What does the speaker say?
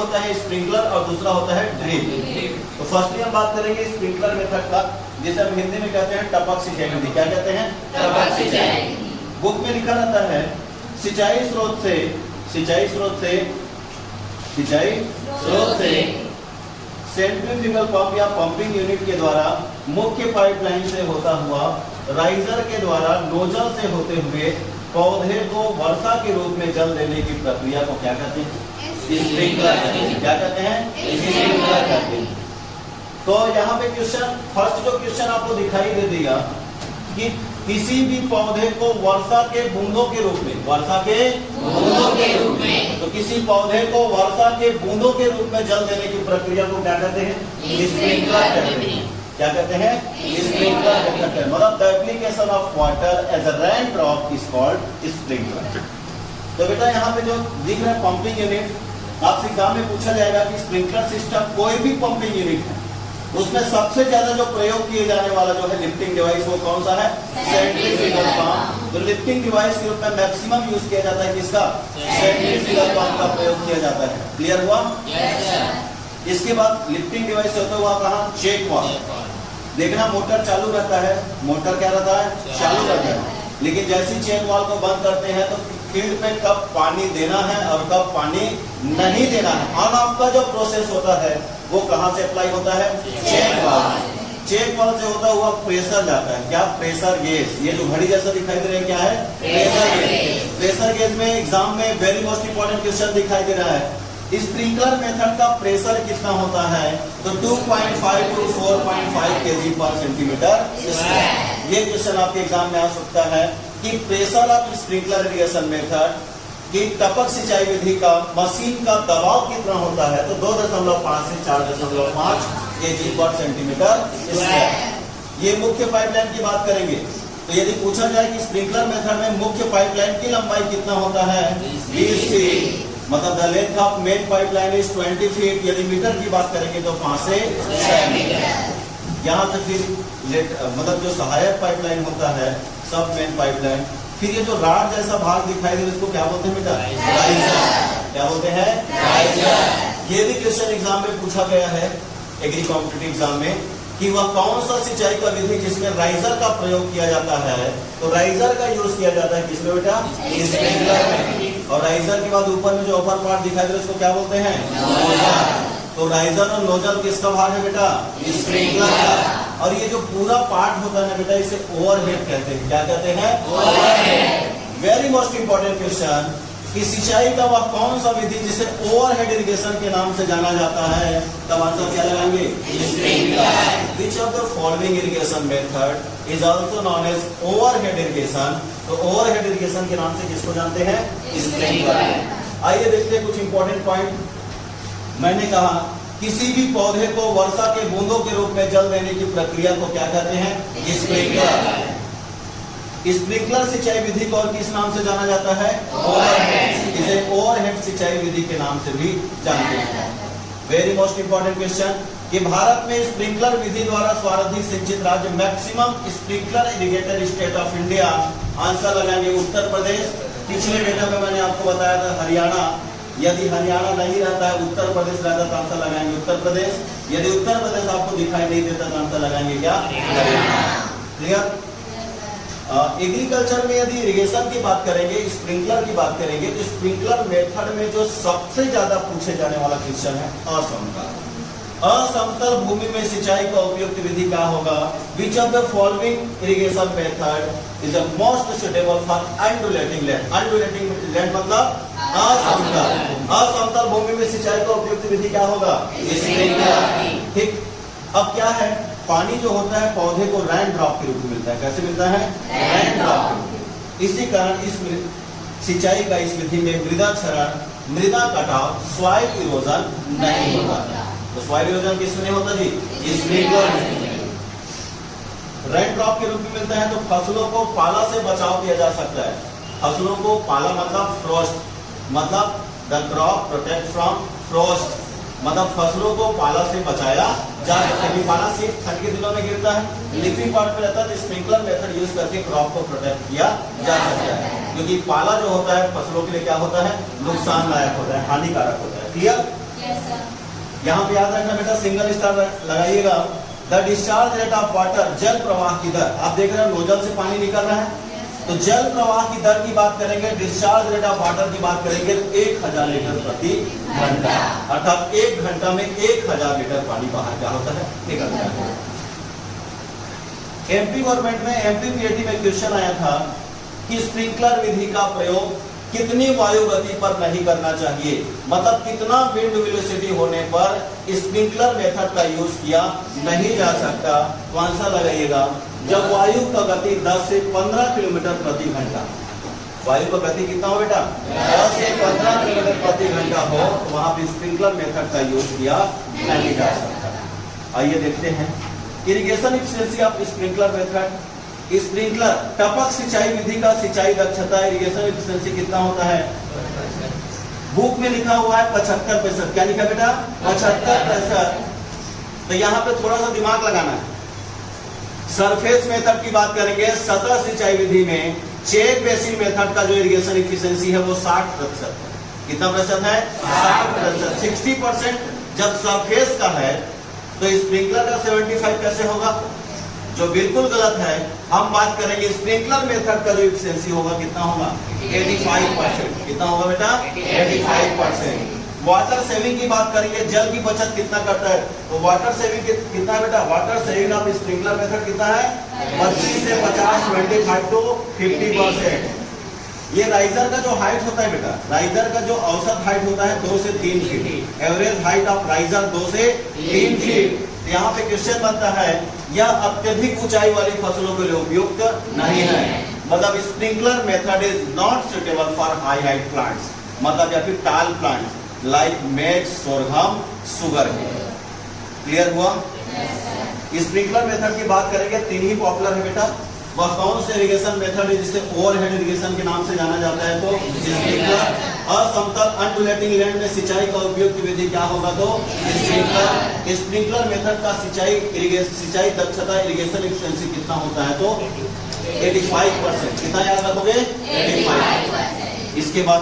होता है स्प्रिंकलर और दूसरा होता है ड्रिप। तो फर्स्टली हम बात करेंगे स्प्रिंकलर मेथड का, जिसे हम हिंदी में कहते हैं टपक सिंचाई विधि। क्या कहते हैं? टपक सिंचाई। बुक में लिखा रहता है सिंचाई स्रोत से सेंट्रीफ्यूगल पंप या पंपिंग यूनिट के द्वारा मुख्य पाइपलाइन से होता हुआ राइजर के द्वारा नोजल से होते हुए पौधे को वर्षा के रूप में जल देने की प्रक्रिया को क्या कहते हैं? स्प्रिंकलर कहते हैं। क्या कहते हैं? स्प्रिंकलर कहते हैं। तो यहाँ पे क्वेश्चन, फर्स्ट जो क्वेश्चन आपको दिखाई दे देगा कि किसी भी पौधे को वर्षा के बूंदों के रूप में, तो किसी पौधे को वर्षा के बूंदों के रूप में जल देने की प्रक्रिया को क्या कहते हैं? स्प्रिंकलर कहते हैं। क्या कहते हैं? स्प्रिंकलर कहते हैं। मतलब the application of water as a rain drop is called sprinkler. तो बेटा यहाँ पे जो दिख रहा है पंपिंग यूनिट, आपसे एग्जाम में पूछा जाएगा कि स्प्रिंकलर सिस्टम कोई भी पंपिंग यूनिट है, उसमें सबसे ज्यादा जो प्रयोग किए जाने वाला जो है लिफ्टिंग डिवाइस, वो कौन सा है? Centrifugal pump. तो लिफ्टिंग डिवाइस के रूप में मैक्सिमम यूज किया जाता है किसका? सेंट्रीफ्यूगल पंप का प्रयोग किया जाता है। क्लियर हुआ? इसके बाद लिफ्टिंग डिवाइस होता हुआ कहाँ? Check valve. देखना मोटर चालू रहता है, मोटर क्या रहता है? चालू रहता है। लेकिन जैसे चेक वाल्व को बंद करते हैं तो फील्ड पे कब पानी देना है और कब पानी नहीं देना है, ऑन ऑफ का जो प्रोसेस होता है वो कहां से अप्लाई होता है? Check valve. चेक वाल्व से होता हुआ प्रेशर जाता है। क्या? Pressure gauge. ये जो घड़ी जैसा दिखाई दे रहा है क्या है? Pressure gauge. प्रेशर गेज में एग्जाम में वेरी मोस्ट इंपॉर्टेंट क्वेश्चन दिखाई दे रहा है, स्प्रिंकलर मेथड का प्रेशर कितना होता है? तो 2.5 to 4.5 kg पर सेंटीमीटर स्क्वायर। ये क्वेश्चन आपके एग्जाम में आ सकता है कि pressure of sprinkler irrigation method की टपक सिंचाई विधि का मशीन का दबाव कितना होता है? तो 2.5 से 4.5 kg पर सेंटीमीटर स्क्वायर। ये मुख्य पाइपलाइन की बात करेंगे। तो यदि पूछा जाए कि स्प्रिंकलर मेथड में मुख्य पाइपलाइन की लंबाई कितना होता है? 20 फीट। मतलब the length of main pipeline is 20 feet. यदि मीटर की बात करेंगे तो 5 से 6 मीटर। यहाँ से फिर मतलब जो सहायक पाइपलाइन होता है, सब मेन पाइपलाइन, फिर ये जो राड जैसा भाग दिखाई दे रहा है इसको क्या बोलते हैं बेटा? राइजर। क्या बोलते हैं? राइजर। ये भी क्वेश्चन एग्जाम में पूछा गया है, एग्री कॉम्पिटिटिव एग्जाम में, कि वह कौन सा सिंचाई का विधि जिसमें राइजर का प्रयोग किया जाता है? तो राइजर का यूज किया जाता है किसमें बेटा? स्प्रिंकलर में। और राइजर के बाद ऊपर में जो अपर पार्ट दिखाई दे रहा है उसको क्या बोलते हैं? नोजल। तो राइजर और नोजल किसका भाग है बेटा? स्प्रिंकलर का। और ये जो पूरा पार्ट होता है बेटा, इसे ओवरहेड कहते हैं। क्या कहते हैं? Overhead. Very most important question कि सिंचाई का वह कौन सा विधि जिसे ओवरहेड इरिगेशन के नाम से जाना जाता है? तब आंसर क्या लगाएंगे? Sprinkler. Which of the following irrigation method is also known as overhead irrigation? तो ओवरहेड इरिगेशन के नाम से किसको जानते हैं? स्प्रिंकलर। आइए देखते हैं कुछ इंपॉर्टेंट पॉइंट। मैंने कहा किसी भी पौधे को वर्षा के बूंदों के रूप में जल देने की प्रक्रिया को क्या कहते हैं? स्प्रिंकलर। स्प्रिंकलर सिंचाई विधि को और किस नाम से जाना जाता है? ओवरहेड। इसे ओवरहेड सिंचाई विधि के नाम से भी जानते हैं। वेरी मोस्ट इंपॉर्टेंट क्वेश्चन कि भारत में स्प्रिंकलर विधि द्वारा सर्वाधिक सिंचित राज्य, maximum sprinkler irrigated state of India. Answer लगाएंगे उत्तर प्रदेश। पिछले वीडियो में मैंने आपको बताया था हरियाणा। यदि हरियाणा नहीं रहता है, उत्तर प्रदेश रहता तो आंसर लगाएंगे उत्तर प्रदेश। यदि उत्तर प्रदेश आपको दिखाई नहीं देता तो आंसर लगाएंगे क्या? हरियाणा। क्लियर? एग्रीकल्चर में यदि इरिगेशन की बात करेंगे, स्प्रिंकलर की बात करेंगे, तो स्प्रिंकलर मेथड में जो सबसे ज्यादा पूछे जाने वाला क्वेश्चन है असमतल। असमतल भूमि में सिंचाई का उपयुक्त विधि क्या होगा? Which of the following irrigation method is the most suitable for undulating land? Undulating land मतलब असमतल। असमतल भूमि में सिंचाई का उपयुक्त विधि क्या होगा? स्प्रिंकलर। ठीक। अब क्या है, पानी जो होता है पौधे को रेन ड्रॉप के रूप में मिलता है। कैसे मिलता है? Rain drop. इसी कारण इस सिंचाई का इस विधि में मृदा क्षरण, मृदा कटाव, सॉइल इरोजन नहीं होता। तो सॉइल इरोजन किसमें नहीं होता जी? स्प्रिंकलर में। रेन ड्रॉप के रूप में मिलता है तो फसलों को पाला से बचाव किया जा सकता है। फसलों को पाला मतलब फ्रोस्ट, मतलब the crop protect from frost, मतलब फसलों को पाला से बचाया जा सकता है। पाला सिर्फ ठंड के दिनों में गिरता है, लिक्विड पार्ट में रहता है, तो स्प्रिंकलर मेथड यूज करके क्रॉप को प्रोटेक्ट किया जा सकता है। क्योंकि पाला जो होता है फसलों के लिए क्या होता है? नुकसानदायक होता है, हानिकारक होता है। क्लियर? यहाँ पे याद रखना बेटा, सिंगल स्टार लगाइएगा। The discharge rate of water, जल प्रवाह की दर। आप देख रहे हो नोजल से पानी निकल रहा है, तो जल प्रवाह की दर की बात करेंगे, डिस्चार्ज रेट ऑफ वाटर की बात करेंगे, 1000 लीटर प्रति घंटा, अर्थात 1 घंटा में 1000 लीटर पानी बाहर क्या होता है, निकलता है। एमपी गवर्नमेंट में एमपीपीएटी में क्वेश्चन आया था कि स्प्रिंकलर विधि का प्रयोग कितनी वायु गति पर नहीं करना चाहिए, मतलब कितना विंड वेलोसिटी होने पर स्प्रिंकलर मेथड का यूज किया नहीं जा सकता। तो आंसर लगाइएगा, जब वायु का गति 10 से 15 किलोमीटर प्रति घंटा, वायु का गति कितना हो बेटा, 10 से 15 किलोमीटर प्रति घंटा हो, तो वहां पर स्प्रिंकलर मेथड का यूज किया नहीं जा सकता। आइए देखते हैं irrigation efficiency of sprinkler method. Sprinkler टपक सिंचाई विधि का सिंचाई दक्षता इरिगेशन एफिशिएंसी कितना होता है? बुक में लिखा हुआ है 75%। क्या लिखा बेटा? 75%। तो यहाँ पे थोड़ा सा दिमाग लगाना है। सरफेस मेथड की बात करेंगे, सतह सिंचाई विधि में चेक बेसिन मेथड का जो इरिगेशन एफिशिएंसी है वो 60% है। कितना प्रतिशत है? 60%। 60% जब सरफेस का है तो स्प्रिंकलर का 75 कैसे होगा? जो बिल्कुल गलत है। हम बात करेंगे स्प्रिंकलर मेथड का जो एफिशिएंसी होगा कितना होगा? 85%। कितना होगा बेटा? 85%। वाटर सेविंग की बात करेंगे, जल की बचत कितना करता है, तो वाटर सेविंग कितना है बेटा? Water saving of sprinkler method कितना है? 25 से 50, 25 to 50%। ये राइजर का जो हाइट होता है बेटा, राइजर का जो औसत हाइट होता है 2 से 3 feet. Average height of riser 2 से 3 फीट। यहाँ पे क्वेश्चन बनता है, यह अत्यधिक ऊंचाई वाली फसलों के लिए उपयुक्त नहीं है, मतलब sprinkler method is not suitable for high height plants, मतलब या फिर टाल प्लांट्स लाइक मेज, सोरघम, सुगर। क्लियर हुआ? स्प्रिंकलर मेथड की बात करेंगे, 3 ही पॉपुलर है बेटा। वह कौन से इरिगेशन मेथड है जिसे ओवरहेड इरिगेशन के नाम से जाना जाता है? तो स्प्रिंकलर। असमतल अनडुलेटिंग लैंड में सिंचाई का उपयोग की विधि क्या होगा? तो स्प्रिंकलर। स्प्रिंकलर मेथड का सिंचाई दक्षता इरिगेशन एफिशिएंसी कितना होता है? तो 85%। कितना याद रखोगे? 85। इसके बाद